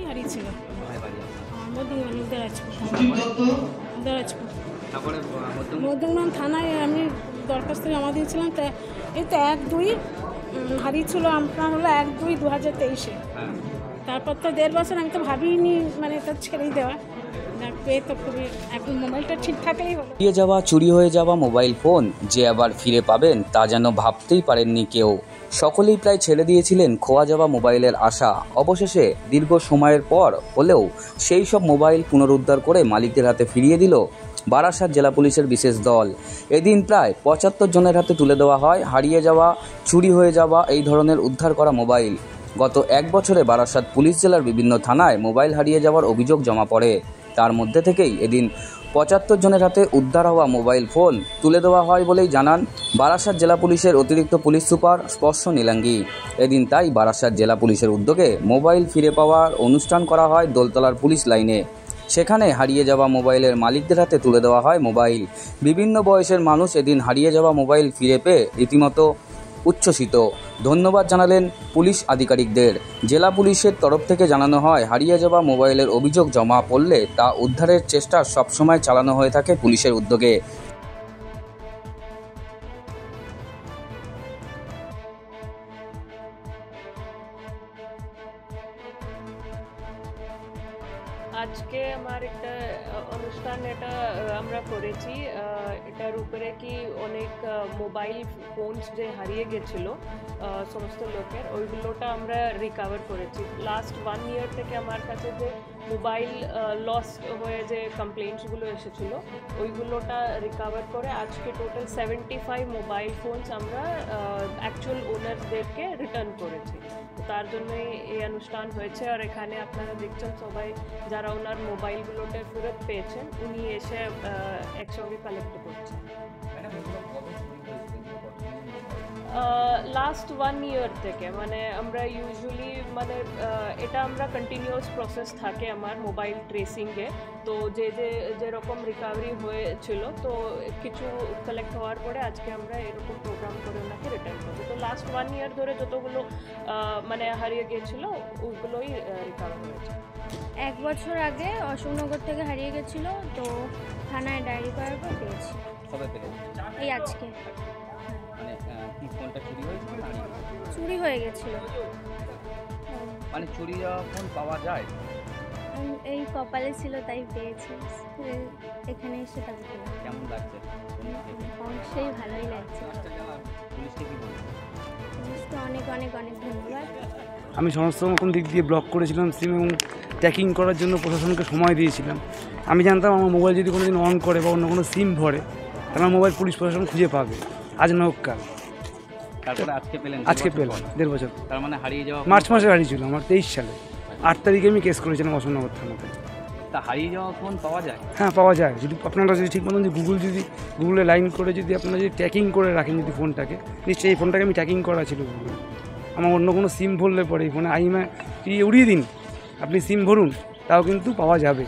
হারিয়েছিল। কোথায় বাড়ি আপনার? মধ্যমগ্রাম দিনাজপুর। দিনাজপুর তারপরে মধ্যমগ্রাম থানায় আমি দরখাস্ত জমা দিয়েছিলাম। তা এই তো 1-2 হারিয়েছিল, আপনার হলো 1-2-2023-এ। হ্যাঁ। তারপর তো 1.5 বছর আমি তো ভাবিনি মানে তো ছেড়েই দেওয়া। পেয়ে তো খুবই, এখন মোবাইলটা ঠিক থাকলেই হলো। হারিয়ে যাওয়া, চুরি হয়ে যাওয়া মোবাইল ফোন যে আবার ফিরে পাবেন তা যেন ভাবতেই পারেননি কেউ। সকলেই প্রায় ছেড়ে দিয়েছিলেন খোয়া যাওয়া মোবাইলের আশা। অবশেষে দীর্ঘ সময়ের পর হলেও সেই সব মোবাইল পুনরুদ্ধার করে মালিকদের হাতে ফিরিয়ে দিল বারাসাত জেলা পুলিশের বিশেষ দল। এদিন প্রায় 75 জনের হাতে তুলে দেওয়া হয় হারিয়ে যাওয়া, চুরি হয়ে যাওয়া এই ধরনের উদ্ধার করা মোবাইল। গত 1 বছরে বারাসাত পুলিশ জেলার বিভিন্ন থানায় মোবাইল হারিয়ে যাওয়ার অভিযোগ জমা পড়ে। তার মধ্যে থেকেই এদিন 75 জনের হাতে উদ্ধার হওয়া মোবাইল ফোন তুলে দেওয়া হয় বলেই জানান বারাসাত জেলা পুলিশের অতিরিক্ত পুলিশ সুপার স্পর্শ নীলাঙ্গী। এদিন তাই বারাসাত জেলা পুলিশের উদ্যোগে মোবাইল ফিরে পাওয়ার অনুষ্ঠান করা হয় দোলতলার পুলিশ লাইনে। সেখানে হারিয়ে যাওয়া মোবাইলের মালিকদের হাতে তুলে দেওয়া হয় মোবাইল। বিভিন্ন বয়সের মানুষ এদিন হারিয়ে যাওয়া মোবাইল ফিরে পেয়ে রীতিমতো উচ্ছ্বসিত। ধন্যবাদ জানালেন পুলিশ আধিকারিকদের। জেলা পুলিশের তরফ থেকে জানানো হয়, হারিয়ে যাওয়া মোবাইলের অভিযোগ জমা পড়লে তা উদ্ধারের চেষ্টা সবসময় চালানো হয়ে থাকে পুলিশের উদ্যোগে। আজকে আমার একটা অনুষ্ঠান এটা আমরা করেছি, এটার উপরে কি অনেক মোবাইল ফোনস যে হারিয়ে গেছিল সমস্ত লোকের, ওইগুলোটা আমরা রিকভার করেছি। লাস্ট 1 ইয়ার থেকে আমার কাছে যে মোবাইল লস হয়ে যে কমপ্লেন্টসগুলো এসেছিল ওইগুলোটা রিকভার করে আজকে টোটাল 75 মোবাইল ফোনস আমরা অ্যাকচুয়াল ওনারদেরকে রিটার্ন করেছি। তার জন্যই এই অনুষ্ঠান হয়েছে। আর এখানে আপনারা দেখছেন সবাই যারা ওনার মোবাইলগুলোতে ফেরত পেয়েছেন উনি এসে একসঙ্গে কালেক্ট করছেন। লাস্ট 1 ইয়ার থেকে মানে আমরা ইউজুয়ালি মানে এটা আমরা কন্টিনিউয়াস প্রসেস থাকে আমার মোবাইল ট্রেসিংয়ে। তো যেরকম রিকভারি হয়েছিল তো কিছু কালেক্ট হওয়ার পরে আজকে আমরা এরকম প্রোগ্রাম করে ওনাকে রিটার্ন করছি। তো লাস্ট 1 ইয়ার ধরে যতগুলো মানে হারিয়ে গিয়েছিল ওগুলোই রিকভার হয়েছে। 1 বছর আগে অশোকনগর থেকে হারিয়ে গেছিল, তো থানায় ডায়েরি করার পর পেয়েছি। কবে পেলেন? এই আজকে। মানে কি ফোনটা চুরি হয়েছিল না হারিয়ে গেছে? চুরি হয়ে গেছিল। মানে চুরি যাওয়া ফোন পাওয়া যায়? এই কপালে ছিল তাই পেয়েছি। এখানে এসে তাকে পেলাম। কেমন লাগছে? অবশ্যই ভালোই লাগছে। পুলিশকে কি বলবেন? পুলিশকে অনেক অনেক অনেক ধন্যবাদ। আমি সমস্ত রকম দিক দিয়ে ব্লক করেছিলাম সিম এবং ট্র্যাকিং করার জন্য প্রশাসনকে সময় দিয়েছিলাম। আমি জানতাম আমার মোবাইল যদি কোনো দিন অন করে বা অন্য কোনো সিম ভরে তাহলে আমার মোবাইল পুলিশ প্রশাসন খুঁজে পাবে, আজ না হোক কাল। তারপরে আজকে পেলেন? আজকে পেলাম 1.5 বছর। তার মানে হারিয়ে যাওয়া মার্চ মাসে হারিয়েছিল আমার 23 সালে 8 তারিখে আমি কেস করেছিলাম অশোকনগর থানাতে। তা হারিয়ে যাওয়া ফোন পাওয়া যায়? হ্যাঁ পাওয়া যায়, যদি আপনারা যদি ঠিক মতন গুগলে লাইন করে যদি আপনারা যদি ট্র্যাকিং করে রাখেন যদি ফোনটাকে, নিশ্চয়ই এই ফোনটাকে আমি ট্র্যাকিং করা ছিল গুগলে। আমার অন্য কোনো সিম ভরলে পরে এই ফোনে উড়িয়ে দিন, আপনি সিম ভরুন তাও কিন্তু পাওয়া যাবে।